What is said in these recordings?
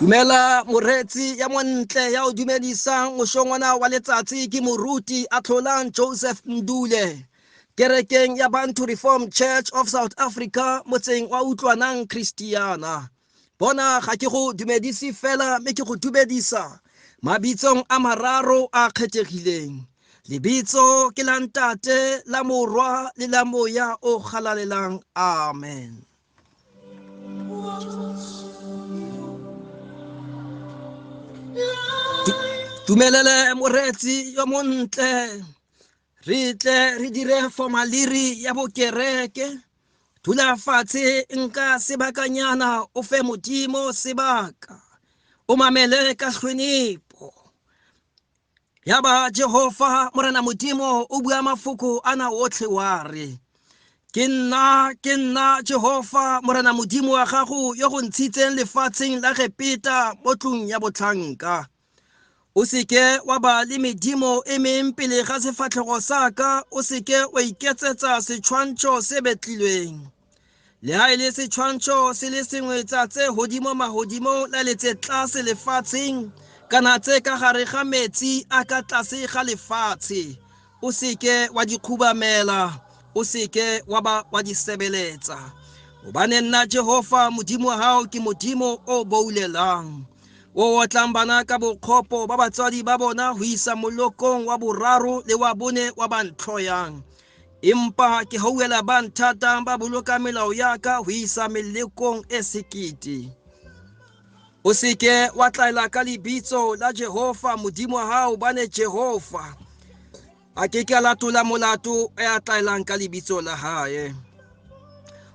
Dumela moretsi ya montle ya o dumedisang moshongwana wa letsatsi ke moruti a tlholang Joseph Ndule kerekeng ya Bantu Reformed Church of South Africa motseng wa utlwanang Christiana. Bona ga ke go dumedisi fela me ke go dumedisa mabitsong a mararo a kgethegileng. Lebitso ke la ntate, la morwa le la moya o galalelang. Amen. Dumelele moretsi yo montle, re tle re dire formaliri ya bokereke. Dula fatshe nka sebakanyana o fe modimo sebaka, o mamele ka hlwenipo. Yaba Jehova morena modimo o bua mafoko ana otlhe wa re, ke nna Jehova morena modimo wa gago yo go ntshitseng lefatsheng la gepeta mo tlung ya botlhanka. O seke wa ba le medimo e meng pele ga sefatlhego sa ka, o seke wa iketsetsa setshwantsho se betlilweng. Le ha e le setshwantsho se le sengwe tsa tse hodimo mahodimo la le tse tlase lefatsheng, kana tse ka gare ga metsi a ka tlase ga lefatshe, o seke wa di khubamela, o seke wa ba wa di sebeletsa. Hobane nna Jehova modimo wa hao ke modimo o boulelang, o otlang bana ka bokgopo ba batswadi ba bona ho isa molokong wa boraro le wa bone wa ba ntlhoyang. Empa ke hauela ba nthatang ba boloka melao ya ka ho isa melekong e sekete. O seke wa tlaela ka lebitso la Jehova modimo wa hao, bane Jehova a ke ke a latola molato a tlaelang ka lebitso la hae.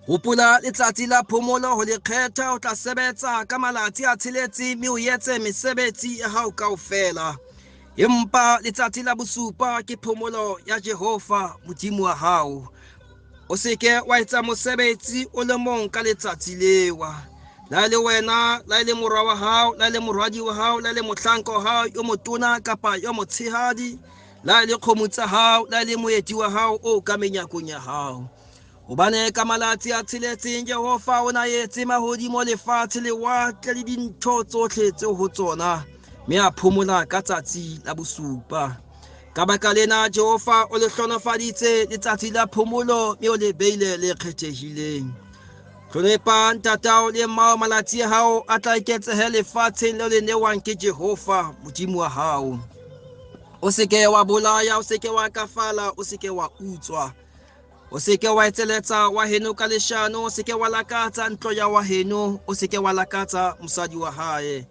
Hopola letsatsi la phomolo ho le kgetha, o tla sebetsa ka malatsi a tsheletse mme o etse mesebetsi ya hao kaofela. Empa letsatsi la bosupa ke phomolo ya Jehova modimo wa hao. O seke wa etsa mosebetsi o le mong ka letsatsi lewa. La le wena, la le morwa wa hao, la le morwadi wa hao, la le mohlanka wa hao yo motona kapa yo motshehadi, la le kgomo tsa hao, la le moeti wa hao o ka menyakong ya hao. Hobane ka malatsi a tsheletseng Jehova o na etse mahodimo, lefatshe, lewatle le dintho tsotlhe tseo ho tsona, mme a phomola ka tsatsi la bosupa. Ka baka lena Jehova o le hlonofaditse letsatsi la phomolo, mme o le beile le kgethehileng. Hlonepa ntatao le mmao malatsi a hao a tla eketsehe lefatsheng leo le newang ke Jehova modimo wa hao. O seke wa bolaya, o seke wa kafala, o seke wa utswa. O seke wa etseletsa wa heno ka leshano, o seke wa lakatsa ntlo ya wa heno, o seke wa lakatsa mosadi wa hae.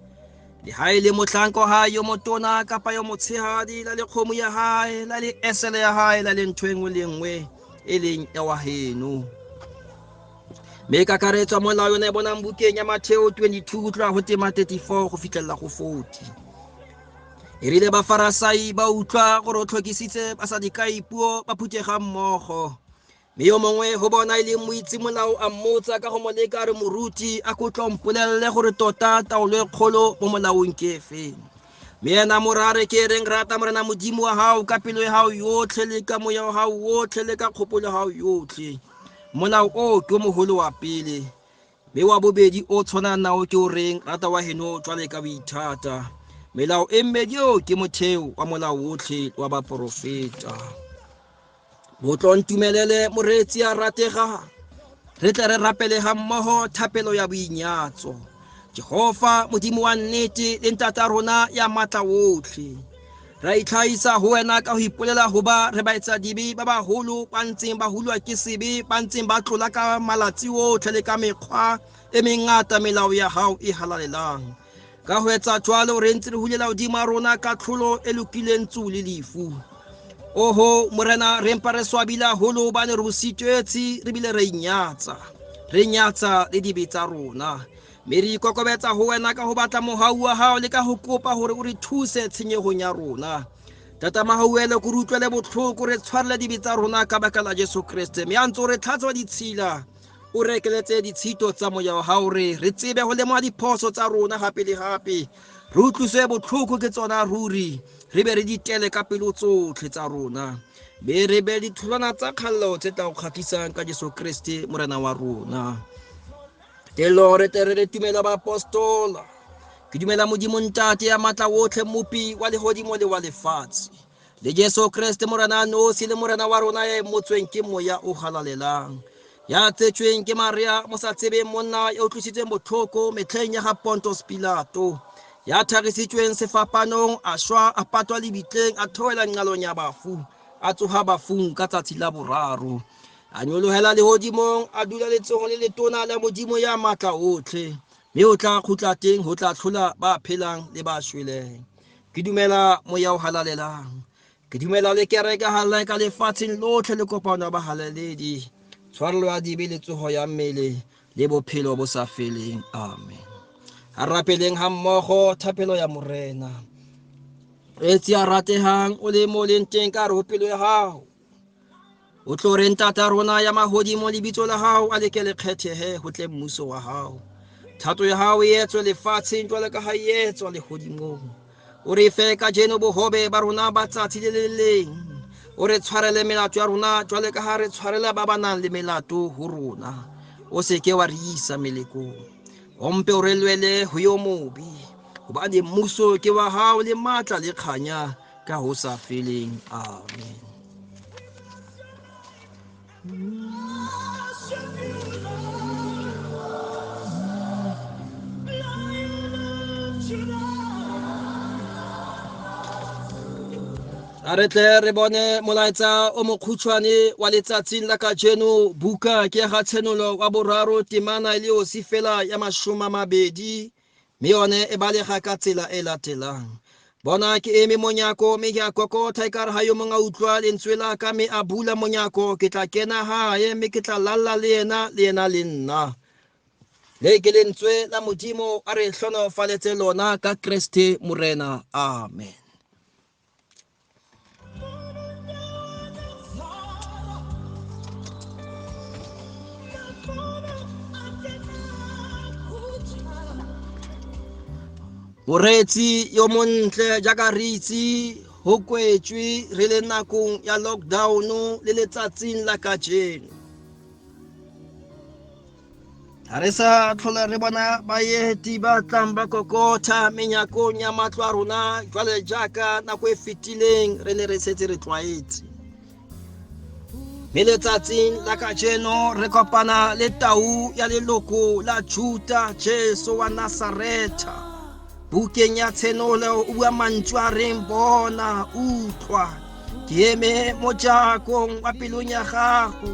Le ha e le mohlanka wa hae yo motona kapa yo motshehadi, la le kgomo ya hae, la le esele ya hae, la le ntho enngwe le nngwe e leng ya wa heno. Mme kakaretso molao yona e bonang bukeng ya Matheo 22 ho tloha ho tema 34 go fitlhella go 40. E rile bafarasai ba utlwa gore o tlhokisitse basadikai puo ba phuthega mmogo. Mme yo mongwe ho bona e le moitsi molao a mmotsa ka go mo leka a re, moruti a ko tlo mpolelele gore tota taolo e kgolo mo molaong ke efeng. Mme yena morare ke reng, rata morena modimo wa hao ka pelo ya hao yotlhe le ka moya wa hao wotlhe le ka kgopolo ya hao yotlhe. Molao o ke o moholo wa pele. Mme wa bobedi o tshwanang nao ke o reng, rata wa heno jwale ka boithata. Melao e mmedi o ke motheo wa molao wotlhe wa baprofeta. Botlo ntumelele moretsi a ratega, re tle re rapele ha mmoho thapelo ya boinyatso. Jehova modimo wa nnete le ntata rona ya matla wotlhe, ra itlhaisa ho wena ka ho ipolela ho ba re baetsa dibe ba baholo ba ntseng ba hulwa ke sebe, ba ntseng ba tlola ka malatsi otlhe le ka mekgwa e mengata melao ya hao e halalelang. Ka ho etsa jwalo re ntse re hulela hodima rona ka tlholo e lokileng tsu le lefu. Oho morena re mpa re swabile haholo hobane re o sitwetse, re bile re inyatsa le dibe tsa rona. Mme re ikokobetsa ho wena ka ho batla mohau wa hao le ka ho kopa hore o re thuse tshenyehong ya rona. Tata mahauele ko re utlwele botlhoko, re tshwarele dibe tsa rona ka baka la Jesu Kriste. Mme a ntse o re tlhatswa ditshila, o rekeletse ditshito tsa moya wa hao, re tsebe ho lemoha diphoso tsa rona hape le hape, re utlwiswe botlhoko ke tsona ruri, re be re ditele ka pelo tsotlhe tsa rona, be re be ditholwana tsa kgallo tse tla o kgahlisang ka Jesu Kriste morena wa rona. Te Lord te re tumela ba apostola ke dumela Modimo Ntate ya matla otlhe, mopi wa lehodimo le wa lefatshe, le Jesu Kriste morena nosi le morena wa rona ya emotsweng ke moya o halalelang, ya tsetšweng ke Maria mo sa tsebeng monna, ya utlwisitseng botlhoko metlheng ya ga Pontos Pilato, ya thagisitsweng sefapanong, a shwa a patwa lebitleng, a theohela nqalong ya bafu, a tsoga bafung ka tsatsi la boraro, a nyolohela lehodimong, a dula letsohong le letona la Modimo ya matla otlhe, mme o tla kgutla teng ho tla tlhola ba phelang le ba shweleng. Ke dumela moya o halalelang, ke dumela le kereke halae ka lefatsheng lotlhe le kopano ba halaledi, tshwarelo ya dibe le tsoho ya mmele le bophelo bo sa feleng. Amen. Ha rapeleng ha mmogo thapelo ya morena. Retsi a ratehang, o le mo leng teng ka hare ho pelo ya hao, o tlo re ntata rona ya mahodimo, lebitso la hao a leke le kgethehe ho tle mmuso wa hao. Thato ya hao e etswe lefatsheng jwalo ka ha e etswa lehodimong. O re fe kajeno bohobe ba rona ba tsatsi le le leng. O re tshwarele melato ya rona jwalo ka ha re tshwarela ba ba nang le melato ho rona. O se ke wa re isa melekong, o mpe o re lwele ho yo mobe, hobane mmuso ke wa hao le matla le kganya ka ho sa feleng. Amen. A re tle re bone molaetsa o mokgutshwane wa letsatsing la kajeno. Buka ke ga tshenolo wa boraro, temana le o sifela ya 20, mme yone e balega ka tsela e latelang. Bona ke eme monyako, mme ke a kokotha ekare ha yo monga utlwa lentswe la ka, mme a bula monyako. Ke tla kena hae, mme ke tla lalla le yena le nna. Le ke lentswe la Modimo a re hlonofaletse lona ka Kriste morena. Amen. Moretsi yo montle jaaka re itse ho kwetswe re le nakong ya lockdown le letsatsing la kajeno. Ha re sa tlhola re bona baeti ba tlang ba kokotha menyakong ya matlo a rona jwale jaaka nako e fetileng re ne re setse re tlwaetse. Mme letsatsing la kajeno re kopana le tau ya leloko la Juda, Jesu wa Nasaretha. Bukeng ya tshenolo o bua mantswe a reng, bona, utlwa, ke eme mo jakong wa pelong ya gago,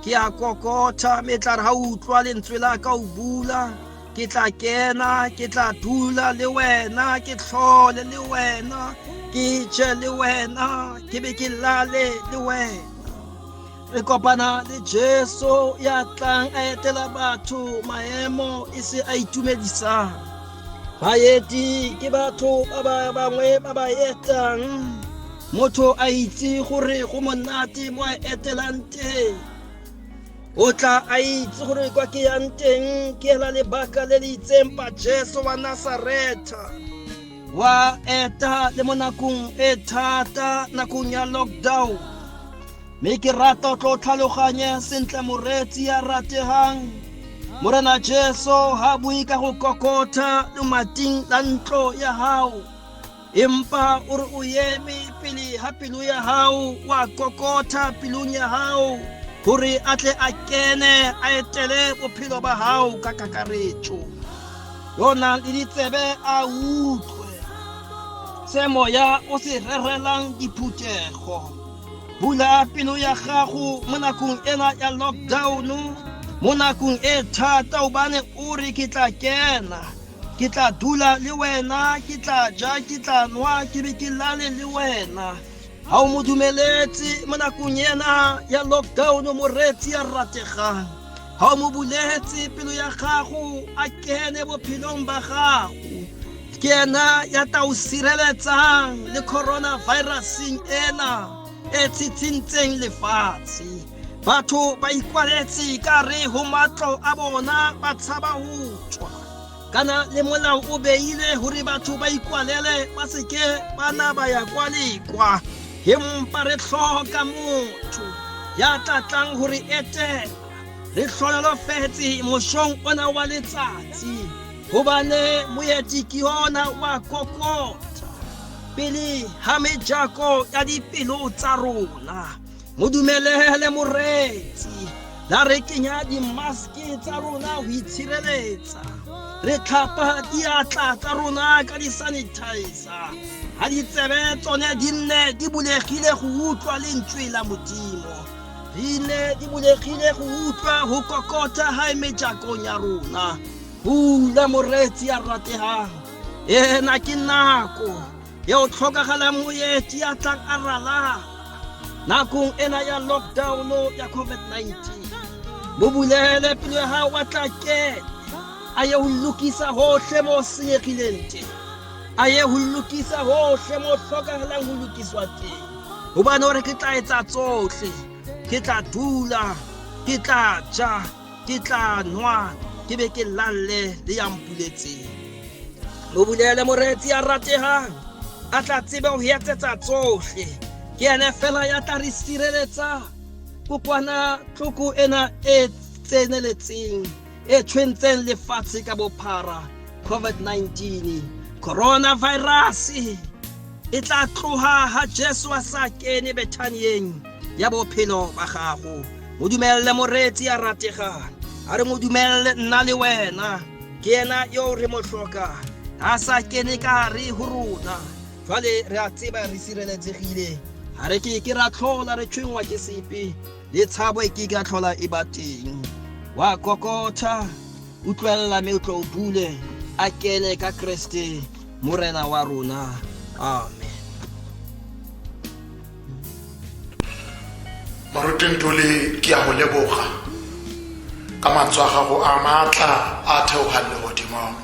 ke a kokotha, mme tla re ha utlwa lentswe la ka o bula, ke tla kena, ke tla dula le wena, ke tlhole le wena, ke je le wena, ke be ke lale le wena. Re kopana le Jesu ya tlang a etela batho maemo e se a itumedisang. Baeti ke batho ba bangwe ba ba etang, motho a itse gore go monate mo a etelang teng, o tla a itse gore kwa ke yang teng ke hela lebaka le le itseng. Pa Jesu wa Nasaretha wa eta le mo nakong e thata, nakong ya lockdown. Mme ke rata o tlo tlhaloganye sentle moretsi ya ratehang, morena Jesu ha bue ka go kokotha le mating la ntlo ya hao, empa o re o eme pele ha pelo ya hao, wa kokotha pelong ya hao gore a tle a kene a etele bophelo ba hao ka kakaretso. Yona le ditsebe a utlwe se moya o se rerelang diphuthego. Bula pelo ya gago mo nakong ena ya lockdown, mo nakong e thata, obane o re ke tla kena, ke tla dula le wena, ke tla ja, ke tla nwa, ke be ke lale le wena. Ha o mo dumeletse mo nakong ena ya lockdown, moretsi ya rategang, ha o mo buletse pelo ya gago a kene bophelong ba gago, ke ena ya tla o sireletsang le coronavirusing ena e tshitshintsheng lefatshe. Batho ba ikwaletse ka re ho matlo a bona, ba tshaba ho tswa, kana le molao o beile hore batho ba ikwalele ba seke bana ba ya kwalekwa. Empa re hloka motho ya tlatlang hore etela re hlonolofetse moshong ona wa letsatsi, hobane moeti ke yona wa kokota pele ha mejako ya dipelo tsa rona. Mo dumelele moretsi, la re kenya dimaske tsa rona ho itshireletsa, re tlhapa diatla tsa rona ka di-sanitizer, ha ditsebe tsone di nne di bulegile go utlwa lentswe la Modimo, di nne di bulegile go utlwa ho kokota ha mejakong ya rona. Hula moretsi ya ratehang, ena ke nako ya o tlhokagala moeti ya tlang a ralang nakong ena ya lockdown ya COVID-19. Mo bulele pelo ya hao wa tla kena, a ye ho lokisa hohle mo senyegileng teng, a ye ho lokisa hohle mo hlokagalang ho lokiswa teng, hobane hore ke tla etsa tsohle, ke tla dula, ke tla ja, ke tla nwa, ke be ke lalle le ya mpuletseng. Mo bulele moretsi ya ratehang, a tla tsebe ho etsetsa tsohle, ke ene fela ya tla re sireletsa kokwanahloko ena e tseneletseng e tshwentseng lefatshe ka bophara, COVID-19 coronavirus. E tla tloha ha Jesu a sa kene bethaneng ya bophelo ba gago. Mo dumelle moretsi ya rategang, a re mo dumelle nna le wena, ke ena yo re mo hlokang, ha sa kene ka hare ho rona. Jwale re a tseba re sireletsegile, ha re ke ra tlhola re tshwengwa ke sepe, le tshabo e ke ka tlhola e ba teng. Wa kokotha, utlwella me o tlo bule, a kene ka Kriste morena wa rona. Amen. Moruti Ntuli ke a go leboga ka mantswe a gago a maatla a theogang legodimong.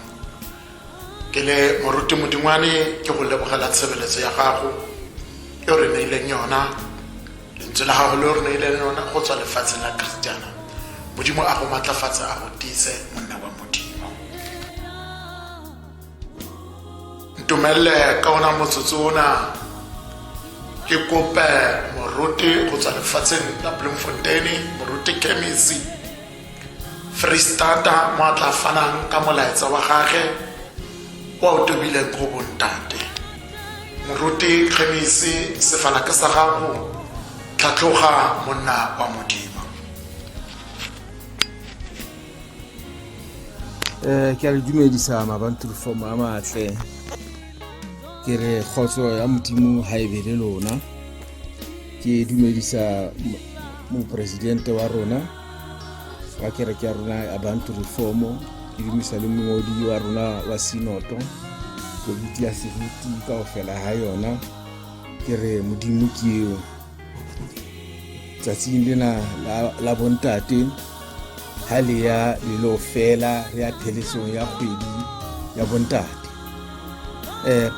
Ke le moruti Modingwane ke go lebogela tshebeletso ya gago e o re neileng yona, lentswe la gago le o re neileng yona go tswa lefatsheng la Kristiana. Modimo a go maatlafatse, a go tiise, monna wa Modimo. Ntumelle ka ona motsotso ona ke kope moruti go tswa lefatsheng la Bloemfontein, moruti Khemisi Freestata, mo a tla fanang ka molaetsa wa gage wa o tobileng go bontate. Moruti Khemisi, sefalaka sa gago tlhatlhoga, monna wa Modimo. Ke a le dumedisa mabantu for a matle, ke re kgotso ya Modimo ha e be le lona. Ke dumedisa mo presidente wa rona wa kereke ya rona Abantu Reform, ke dumedisa le mongodi wa rona wa sinoto, komiti ya sehuti kaofela ha yona. Ke re Modimo ke eo tsatsing lena la bontate, ha le ya lo fela re ya phelesong ya kgwedi ya bontate.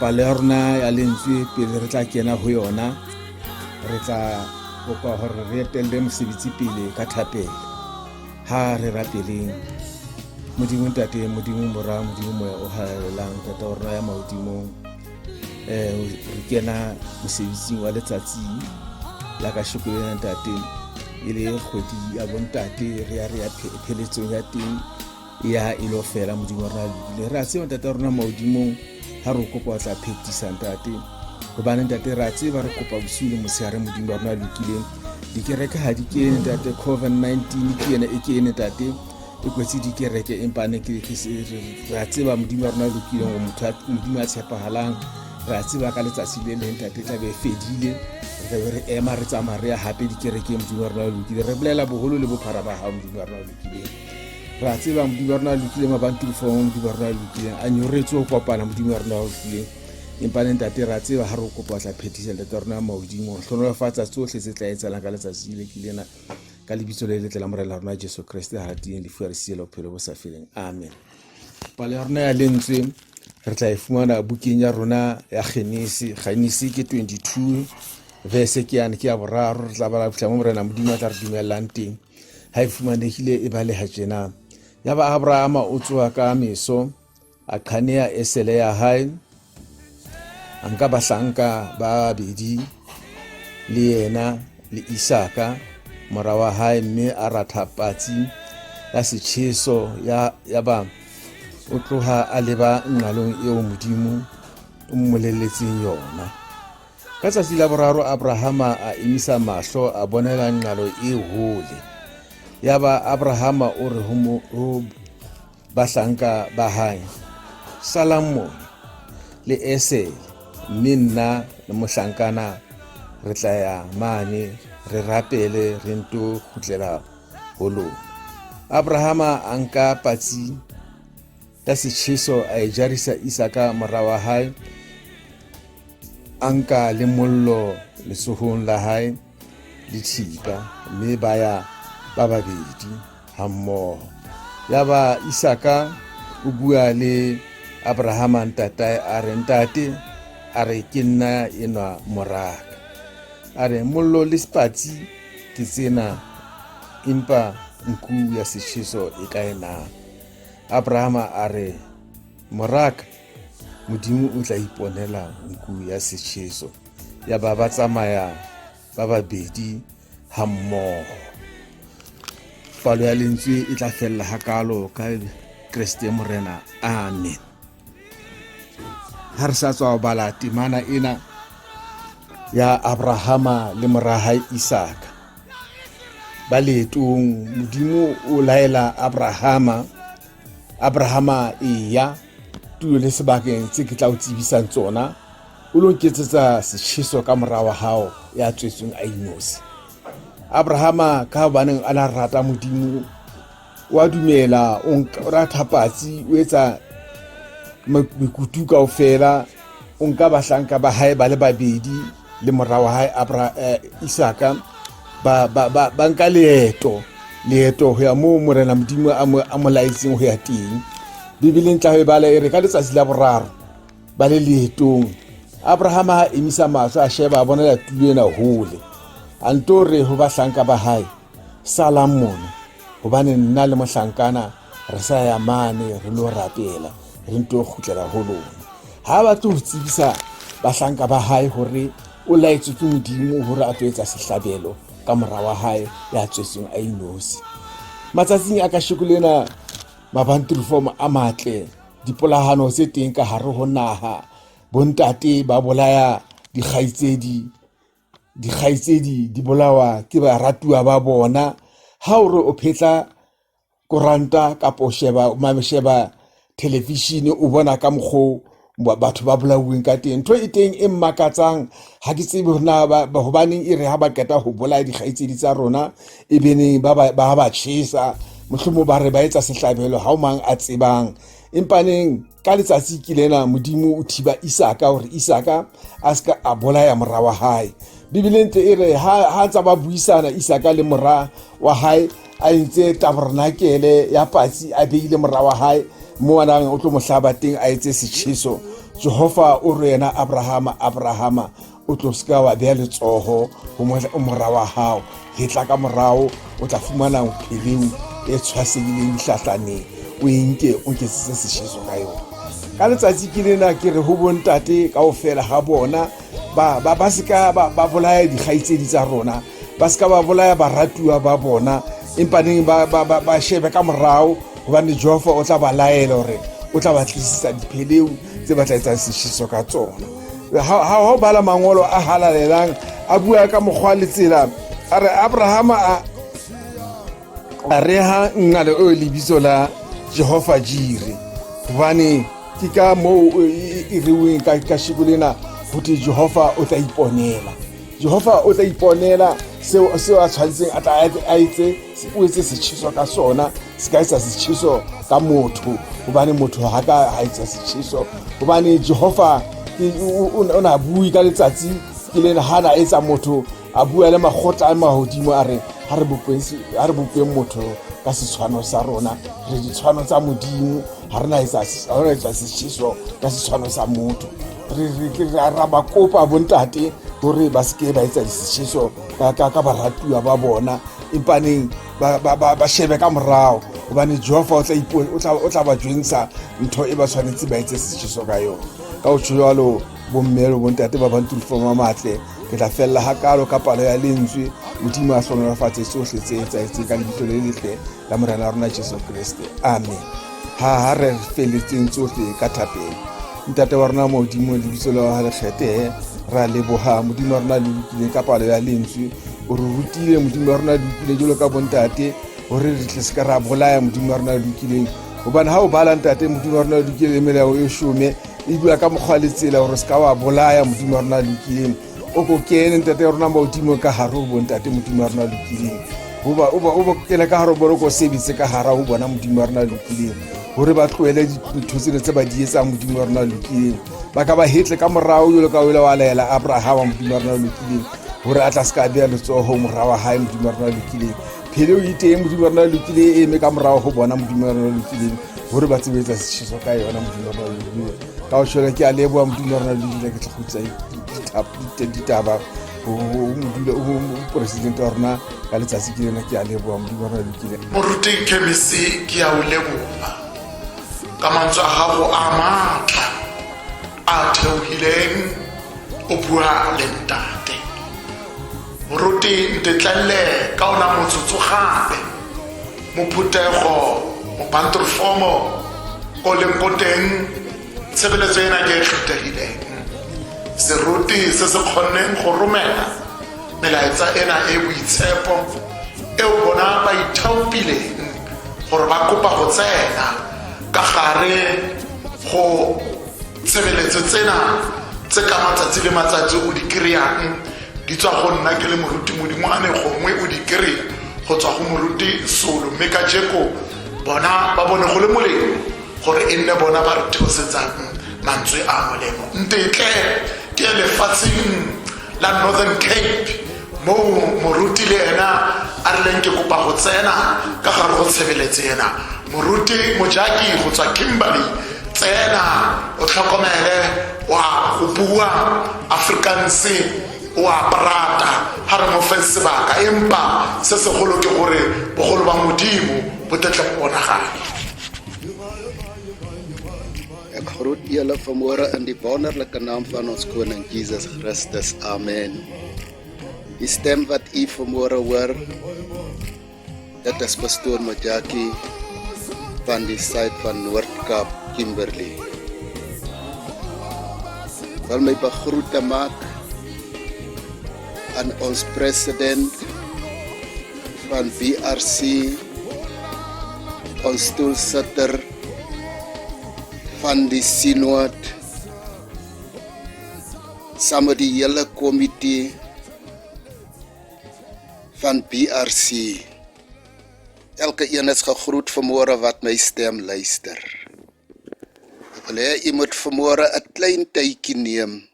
Palo ya rona ya lentswe pele re tla kena ho yona, re tla kopa hore re etelle mosebetsi pele ka thapelo. Ha re rapeleng Modimo ntate, Modimo mora, Modimo moya o halelang, tata o rona ya mahodimong. Re kena mosebetsing wa letsatsi la ka shokolena ntate, e le kgwedi ya bontate, re ya pheletsong ya teng ya ilo fela. Modimo rona le re a tseba ntate rona mahodimong, ha re kopa o tla phethisa ntate, hobane ntate re a tseba re kopa bosiu le motshehare. Modimo rona lokileng, dikereke ha di kene ntate, COVID-19 ke ena e kene ntate, e kwetse dikereke, empa ne re a tseba Modimo rona lokileng, Modimo a tshepahalang. Re a tseba ka letsatsi le leng ntate tla be fedile, re tla be re ema re tsamaya re ya hape dikereke. Modimo rona lokile, re bolela boholo le bophara ba hao Modimo rona lokileng. Re a tseba Modimo rona lokileng, Abantu Reform Modimo rona lokileng, a nyoretse ho kopana Modimo rona lokileng, empa ne ntate re a tseba ha re kopa tla phethisa ntate rona mahodimo, hlonolofatsa tsohle tse tla etsalang ka letsatsi le kilena, ka lebitso le letle la morena rona Jesu Kriste, ha teng lefu re siele bophelo bo sa feleng. Amen. Palo ya rona ya lentswe re tla e fumana bukeng ya rona ya Genesi ke 22 verse ke ya boraro. Re tla bala fihla mo morena Modimo a tla re dumellang teng, ha e fumanehile e bale ha tjena. Ya ba Abrahama o tsoha ka meso, a qhanea esele ya hae, a nka bahlanka ba babedi le yena le Isaka mora wa hae, mme a ratha patsi ya setjheso ya ba o tloha a leba nqalong eo modimo o mmolelletseng yona. Ka tsatsi la boraro Abrahama a emisa mahlo a bonela nqalo e hole. Yaba Abrahama o re ho bahlanka ba hae, Salamon le Esel, mme nna le mohlankana re tla ya mane re rapele re nto kgutlela ho lona. Abrahama a nka patsi ya setjheso a e jarisa Isaka mora wa hae, a nka le mollo letsohong la hae le thipa, mme ba ya ba babedi hammoho. Yaba Isaka o bua le Abrahama ntatae a re, ntate, a re ke nna enwa moraka. A re mollo le sepatsi ke tsena, empa nku ya setjheso e kae na? Abrahama a re, moraka, modimo o tla iponela nku ya setjheso. Yaba ba tsamaya ba babedi hammoho. Palo ya lentswe e tla fella hakalo ka Kriste Morena. Amen. Ha re sa tswa bala temana ena ya Abrahama le mora hae Isaka ba leetong, modimo o laela Abrahama eya tulo le sebakeng tse ke tla o tsebisang tsona, o lo nketsetsa setjheso ka mora wa hao ya tswetsweng a inosi. Abrahama ka hobaneng a na rata modimo, wa dumela, o rata patsi, o etsa mekutu kaofela, o nka bahlanka ba hae ba le babedi le mora wa hae Isaka, ba nka leeto ho ya moo morena modimo a mo laetseng ho ya teng. Bibeleng tla ho bala e re ka letsatsi la boraro ba le leetong, Abrahama a emisa mahlo a sheba a bonela tulo ena hole. A nto re ho bahlanka ba hae, Salamon, hobane nna le mohlankana re sa ya mane re lo rapela re nto kgutlela ho lona. Ha ba tlo tsebisa bahlanka ba hae hore o laetswe ke modimo hore a tlo etsa sehlabelo ka mora wa hae ya tswetsweng a inosi. Matsatsing a ka shekolena mabanturufo a matle, dipolahano tse teng ka hare ho naha, bontate ba bolaya dikgaitsedi di bolawa ke baratuwa ba bona. Ha o re o phetla koranta kapo sheba television, o bona ka mokgo batho ba bolauweng ka teng. Ntho e teng e mmakatsang, ha ke tsebe hore na hobaneng e re ha ba qeta ho bolaya dikgaitsedi tsa rona e bene ba ba tjhesa, mohlomong ba re ba etsa sehlabelo ha o mang a tsebang. Empaneng ka letsatsi ke lena modimo o thiba Isaka hore Isaka a ska a bolaya mora wa hae. Bibeleng e re ha tsa ba buisana Isaka le mora wa hae, a entse tabernakele ya patsi a beile mora wa hae mo ana o tlo mohlaba teng a etse setjheso. Jehova o re yena Abrahama o tlo ska wa beha letsoho ho mora wa hao, hetla ka morao o tla fumana phelehu e tshwasehileng dihlahlaneng, o nke o nketsetse setjheso ka yona. Ka letsatsi ke lena ke re ho bontate kaofela ha bona ba seka ba bolaya dikgaitsedi tsa rona, ba seka ba bolaya baratuwa ba bona, empaneng ba shebe ka morao, hobane Jehova o tla ba laela hore o tla ba tlisisa diphelehu tse ba tla etsang setjheso ka tsona. Ha o bala mangolo a halalelang a bua ka mokgwa le tsela, a re Abrahama a reha nngale o lebitso la Jehova Jire, hobane ke ka moo e reweng ka shikolena hote Jehova o tla iponela. Jehova o tla iponela seo a tshwantseng a tla a etse setjheso ka sona, se ka etsa setjheso ka motho, hobane motho ha ka ha etsa setjheso, hobane Jehova o na bui ka letsatsi ke lena ha na etsa motho, a bua le makgotla a mahodimo a re ha re bopeng motho ka setshwano sa rona, re ditshwano tsa modimo, ha rena etsa setjheso ka setshwano sa motho. Re ba kopa bontate hore ba seke ba etsa setjheso ka baratuwa ba bona, empaneng ba shebe ka morao, hobane Jehova o tla ba jwensa ntho e ba tshwanetse ba etse setjheso ka yona. Ka o tjholo bommelo bontate ba banturufo ma matle, ke tla fella hakalo ka palo ya lentswe. Modimo a hlonolofatse tsohle tse etsahetseng ka lebitso le letle la morena wa rona Jesu Kriste. Amen. ha re feletseng tsohle ka thapelo. Ntate wa rona Modimo lebitso la hao le kgethe, ra leboha Modimo wa rona le lokile ka palo ya lentswe, o re rutile Modimo wa rona le lokile jwalo ka bontate, hore re tle se ka ra bolaya Modimo wa rona le lokileng. Hobane ha o bala ntate Modimo wa rona le lokile melao e shome e bua ka mokgwa le tsela hore se ka wa bolaya Modimo wa rona le lokileng. O ko kene ntate wa rona Modimo ka hare ho bontate Modimo wa rona le lokileng. O kene ka hare ho bona ko sebitse ka hara ho bona Modimo wa rona le lokileng, hore ba tlohele dintho tsena tse ba di etsang Modimo wa rona le lokileng. Ba ka ba hetle ka morao jwalo ka wela wa laela Abrahama Modimo wa rona le lokileng, hore a tla se ka beha letsoho morao wa hae Modimo wa rona le lokileng. Phele o iteng Modimo wa rona le lokileng e eme ka morao ho bona Modimo wa rona le lokileng, hore ba tsebetsa setjhiso ka yona Modimo wa rona le lokileng. Ka ho shwela ke a leboha Modimo wa rona le lokileng, ke tla kgutsa ditaba ho presidente wa rona ka letsatsi ke lena, ke a leboha Modimo wa rona le lokileng. Moruti Khemisi, ke a o leboha ka mantswe a gago a matla a theohileng, o bua le ntate. Moruti ntetlalle ka ona motsotso gape mophuthego mobantrofomo o leng ko teng tshebeletso ena ke e kgethegileng. Seruti se se kgonneng go romela melaetsa ena e boitshepo eo bona ba ithaopileng gore ba kopa go tsena ka gare go tshebeletso tsena tse ka matsatsi le matsatsi o di kry-ang di tswa go nna ke le moruti Modingwane, gongwe o di kry go tswa go moruti Solo, mme ka jeko bona ba bone go le molemo gore e nne bona ba re theosetsang mantswe a molemo. Ntetle ke lefatsheng la Northern Cape moo moruti le ena a rileng ke kopa go tsena ka gare go tshebeletso ena. Moruti Mojaki go tswa Kimberley, tsena o tlhokomele wa go bua Afrikaans wa prata ha re mo fe sebaka, empa se segolo ke gore bogolo ba Modimo bo tetle bonagale. Ek groet julle vanmôre in die wonderlike naam van ons koning Jesus Christus. Amen. Die stem wat u vanmôre hoor, dit is pastoor Mojaki van die suid van Noord-Kaap, Kimberley. Wil my begroete maak aan ons president van BRC, ons stoelsitter van die synod, saam met die hele komitee van BRC. Elke een is gegroet vanmôre wat my stem luister. Ek wil hê u moet vanmôre 'n klein tydjie neem,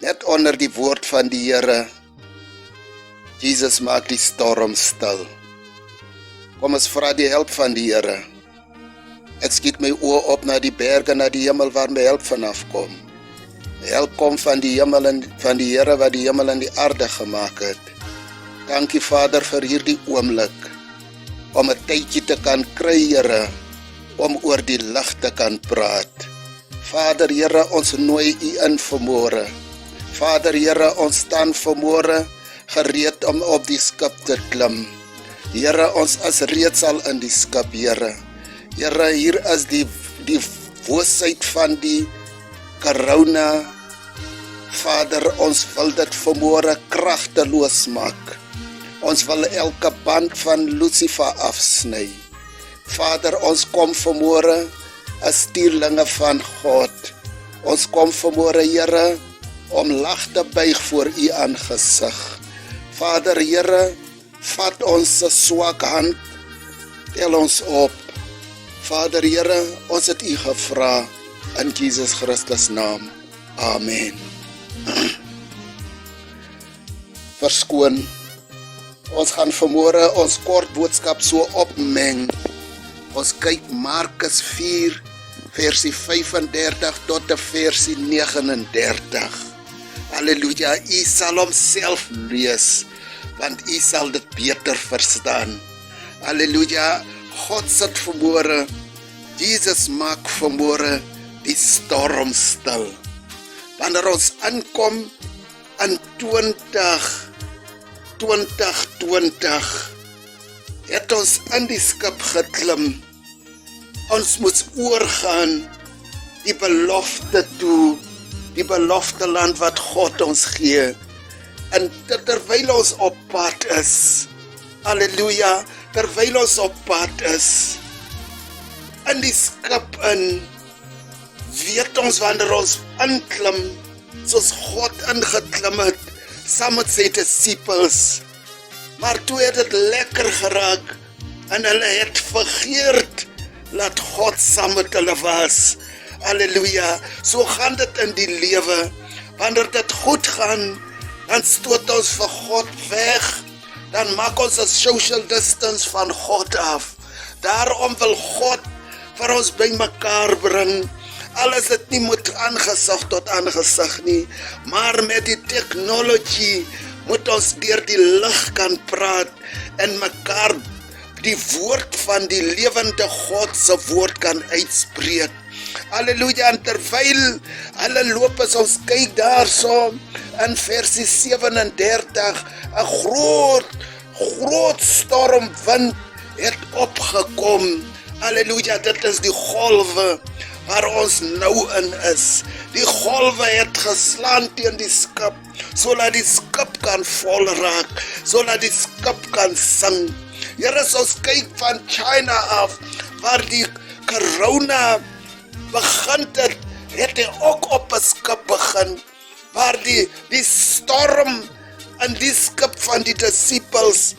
net onder die woord van die Here. Jesus maak die storm stil. Kom ons vra die hulp van die Here. Ek skiet my oë op na die berge, na die hemel waar my hulp vanaf kom. My hulp kom van die hemel en van die Here wat die hemel en die aarde gemaak het. Dankie Vader vir hierdie oomblik, om 'n tydjie te kan kry, Here, om oor die lig te kan praat. Vader Here, ons nooi u in vanmôre. Vader Here, ons staan vanmôre gereed om op die skip te klim. Here, ons is reeds al in die skip, Here. Here, hier is die woesheid van die corona. Vader, ons wil dit vanmôre kragteloos maak. Ons wil elke band van Lucifer afsny. Vader, ons kom vanmôre as stuurlinge van God. Ons kom vanmôre, Here, om lag te buig voor u aangesig. Vader, Here, vat ons se swak hand, tel ons op. Vader, Here, ons het u gevra in Jesus Christus naam. Amen. Verskoon. Ons gaan vanmôre ons kort boodskap so opmeng. Ons kyk Markus 4 versie 35 tot versie 39. Halleluja, u sal homself lees, want u sal dit beter verstaan. Halleluja, God sit vanmôre, Jesus maak vanmôre die storm stil. Wanneer ons aankom in 2020, het ons in die skip geklim Ons moet oorgaan die belofte toe, die belofte land wat God ons gee. En terwyl ons op pad is, halleluja, terwyl ons op pad is, in die skip in, weet ons wanneer ons inklim, soos God ingeklim het, saam met sy disciples, maar toe het het lekker geraak, en hulle het vergeet, laat God saam met hulle was, halleluja, so gaan dit in die lewe, wanneer dit goed gaan, dan stoot ons vir God weg, dan maak ons 'n social distance van God af, daarom wil God vir ons by mekaar bring, alles het nie moet aangesig tot aangesig nie, maar met die technology moet ons deur die lig kan praat en mekaar die woord van die lewende God se woord kan uitspreek. Halleluja, en terwyl hulle loop as ons kyk daarso in versie 37, 'n groot stormwind het opgekom. Halleluja, dit is die golwe waar ons nou in is. Die golwe het geslaan teen die skip, sodat die skip kan vol raak, sodat die skip kan sink. Here, ons kyk van China af, waar die corona begin het hy ook op 'n skip begin, waar die storm in die skip van die disciples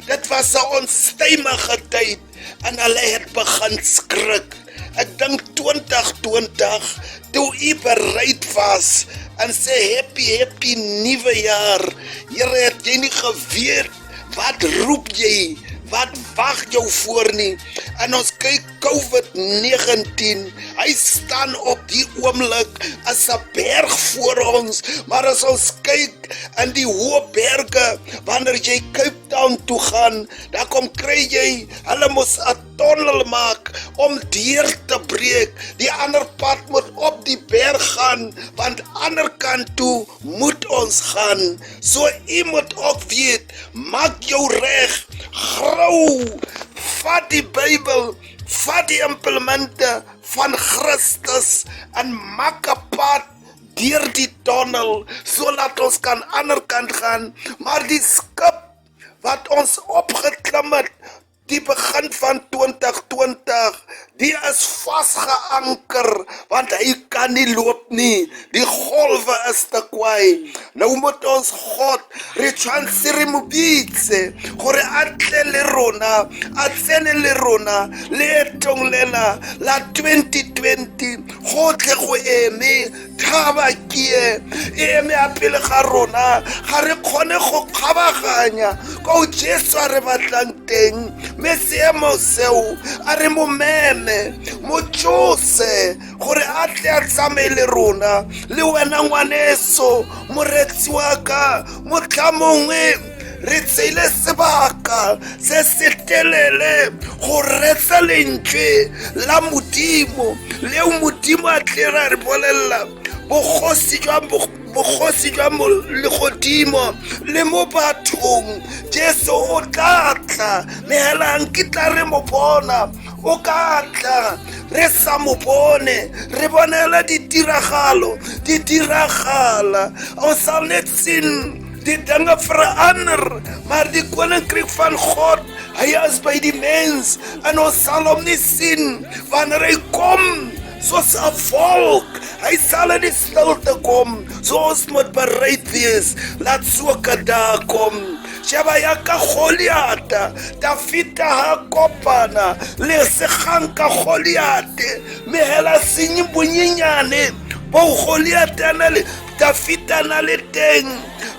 dit was 'n onstuimige tyd, en hulle het begin skrik. Ek dink 2020, toe u bereid was, en sê happy nuwe jaar, Here, het jy nie geweet, wat roep jy, wat wag jou voor nie, en ons kyk COVID-19, hy staan op die oomblik as 'n berg voor ons, maar as ons kyk in die hoë berge, wanneer jy Cape Town toe gaan, dan kom kry jy, hulle moes 'n tunnel maak, om deur te breek, die ander pad moet op die berg gaan, want ander kant toe moet ons gaan, so u moet ook weet, maak jou reg, grou, vat die Bybel, vat die implemente van Christus, en maak 'n pad deur die tunnel, so laat ons kan ander kant gaan, maar die skip, wat ons opgeklim het, die begin van 2020, die is vasgeanker, want hy kan nie loop nie, die golwe is te kwaai. Nou moet ons God retshwantshe mobitse, gore atle le rona, a tsene le rona, leetong lela la 2020, gotle go eme, thaba kie, eme a pele ga rona, ga re kgone go kgabaganya, ko Jesu a re batlang teng, me seemo seo, a re mo meme, mo tšose, gore a tle a tsamaele rona, le wena ngwaneso, moretsi wa ka, motlhamongwe, re tseile sebaka se se telele go retsa lentswe la modimo, leo modimo a tlera re bolelela bogosi jwa legodimo le mo bathong. Jesu o tla tla, mehelang ke tla re mo bona, o ka tla re sa mo bone, re bonela ditiragalo, di diragala, ons sal net sien die dinge verander, maar die koninkryk van God, hy is by die mens, en ons sal hom nie sien, wanneer hy kom, soos 'n volk, hy sal in die stilte kom, so ons moet bereid wees, laat soke dae kom. Sheba yaka Goliata, Dafita ha kopana, le seganka Goliate, mehela sinyi bunyinyane, bo Goliata na le, Dafita na le teng,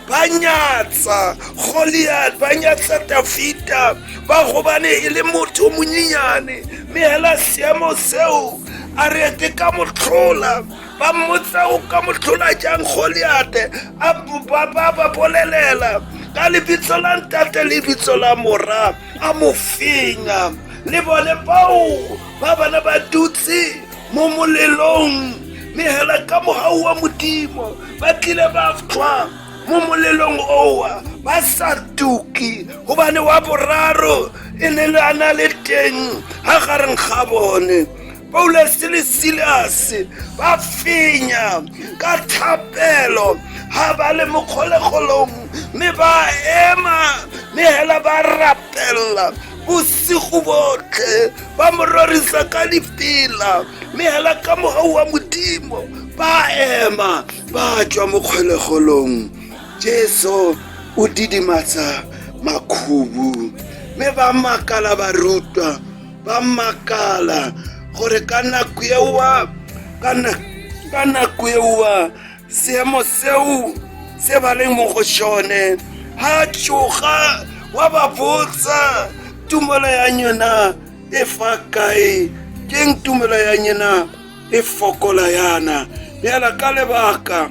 banyatsa Goliat, banyatsa Dafita, ba gobane e le motho monyinyane, mehela seemo seo, a rete ka motlhola, ba mmotsa o ka motlhola jang Goliate, a ba bolelela, ka lebitso la ntate le lebitso la mora, a mo fenya, le bone bao ba bana ba dutse mo molelong, mehela ka mohau wa modimo, ba tlile ba tswa mo molelong oa, ba sa tuki gobane wa boraro e ne le ana le teng ha gareng ga bone. Paulus le Silas ba fenya ka thapelo ha ba le mokgolegolong, me ba ema me hela ba rapella bosigo botlhe ba mo rorisa ka dipila, me hela ka mogau wa modimo ba ema ba tswa mokgolegolong. Jesu o didimatsa makhubu, me ba makala ba rutwa, ba makala gore ka nako ewa seemo seo se ba leng mo go sone ha tsoga wa ba botsa tumelo ya nyona e fa kae, keng tumelo ya nyona e fokola yana bjala ka lebaka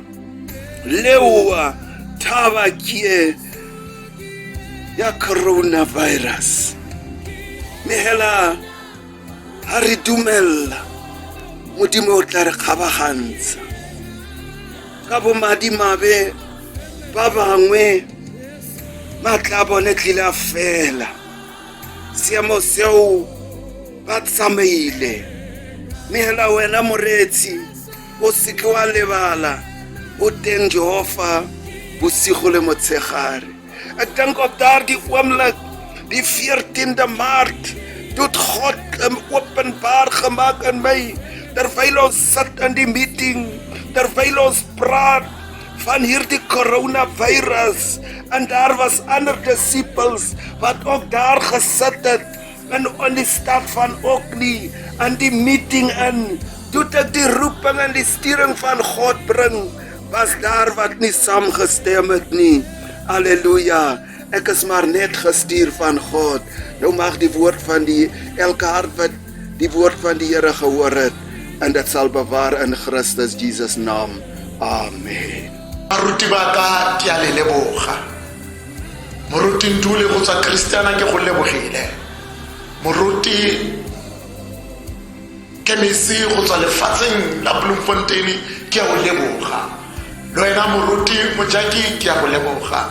lewa thaba kie ya coronavirus. Mehela ha re dumella modimo o tla re kgabagantsa ka bomadimabe ba bangwe matla bone tlile a fela, seemo seo ba tsamaile. Mehela wena moretsi o seke wa lebala o teng Jehova bosigo le motshegare. Ek dink op daardie oomblik die 14de Maart het God openbaar gemaak in my, terwyl ons sit in die meeting, terwyl ons praat van hierdie coronavirus, en daar was ander disciples wat ook daar gesit het in die stad van Orkney en die meeting in, toe ek die roeping en die sturing van God bring, was daar wat nie saamgestem het nie. Halleluja, ek is maar net gestuur van God. Nou mag die woord van elke hart wat die woord van die Here gehoor het, en dit sal bewaar in Christus Jesus naam. Amen. Baruti ba ka ke a le leboga. Moruti Ndule go tsa Christiana ke go lebogile. Moruti Kemisi go tsa lefatsheng la Bloemfontein ke a go leboga. Le wena moruti Mojaki ke a go leboga.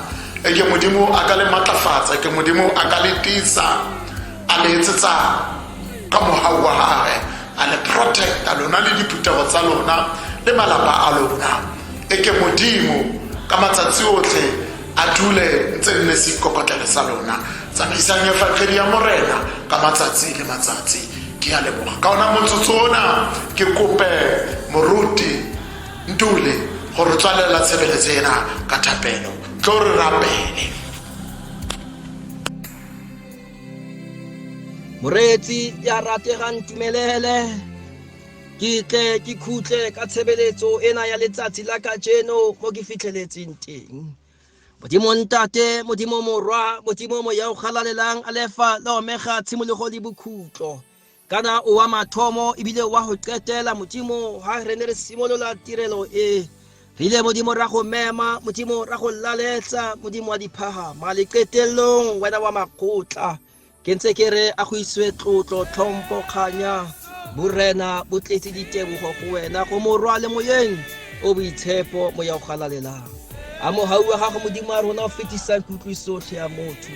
Ke modimo a ka le matlafatsa, ke modimo a ka le tisa, a le etsetsa ka mohau wa hae, a le protecta lona le diphuthego tsa lona le malapa a lona. Ke modimo ka matsatsi otlhe a dule ntse nne seikokotlele sa lona, tsamaisang ya fakgedi ya morena ka matsatsi le matsatsi. Ke a leboga ka ona motsotso ona, ke kope moruti Ndule gore tswalela tshebeletso ena ka thapelo. Tlo re rapele. Moretsi ya rategang tumelele, ke tle ke khutle ka tshebeletso ena ya letsatsi la kajeno mo ke fitlheletseng teng. Modimo ntate, modimo morwa, modimo mo ya o galalelang alefa la omega tshimologo le bokhutlo, kana o wa mathomo ebile wa go qetela. Modimo ha re ne re simolola tirelo e, rile modimo ra go mema, modimo ra go laletsa, modimo wa diphahama le qetellong wena wa makgotla. Ke ntse ke re a go iswe tlotlo, tlhompho, kganya, borena bo tletse ditebogo go wena, go morwa le moyeng o boitshepo mo ya o galalelang. A mo haua ga go modimo a rona o fetisang kutlwisotlhe ya motho,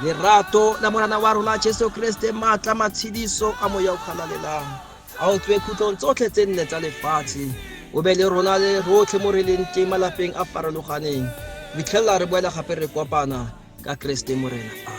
lerato la morana wa rona Jesu Kriste, matla matshidiso a mo ya o galalelang, a o tswe khutlong tsotlhe tse nne tsa lefatshe. O be le rona le rotlhe mo re leng teng malapeng a farologaneng, fitlhella re boela gape re kopana ka Kriste morena.